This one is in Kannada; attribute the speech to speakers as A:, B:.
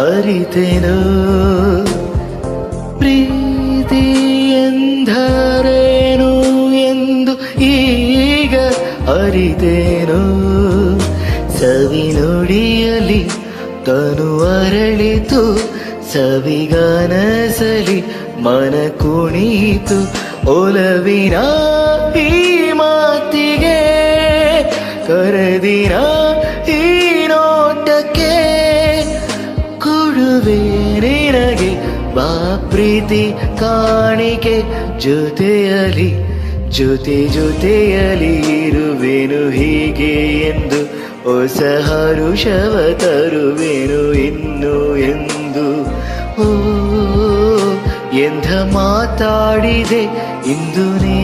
A: ಅರಿತೆನು ಪ್ರೀತಿ ಎಂದರೇನು ಎಂದು ಈಗ ಅರಿತೆನು ಸವಿ ನುಡಿಯಲಿ ತನು ಅರಳಿತು ಸವಿಗಾನಸಲಿ ಮನ ಕುಣಿತು ಒಲವಿನ ಈ ಮಾತಿಗೆ ಕರೆದಿನ ಈ ನೋಟಕ್ಕೆ ಕೊಡುವೆ ನಿನಗೆ ಬಾ ಪ್ರೀತಿ ಕಾಣಿಕೆ ಜೊತೆಯಲಿ ಜೊತೆಯಲಿ ಇರುವೆನು ಹೀಗೆ ಎಂದು ಹೊಸ ಹರುಷವ ತರುವೆನು ಇನ್ನು ಎಂದು ಓ ಎಂದ ಮಾತಾಡಿದೆ ಇಂದು ನೀ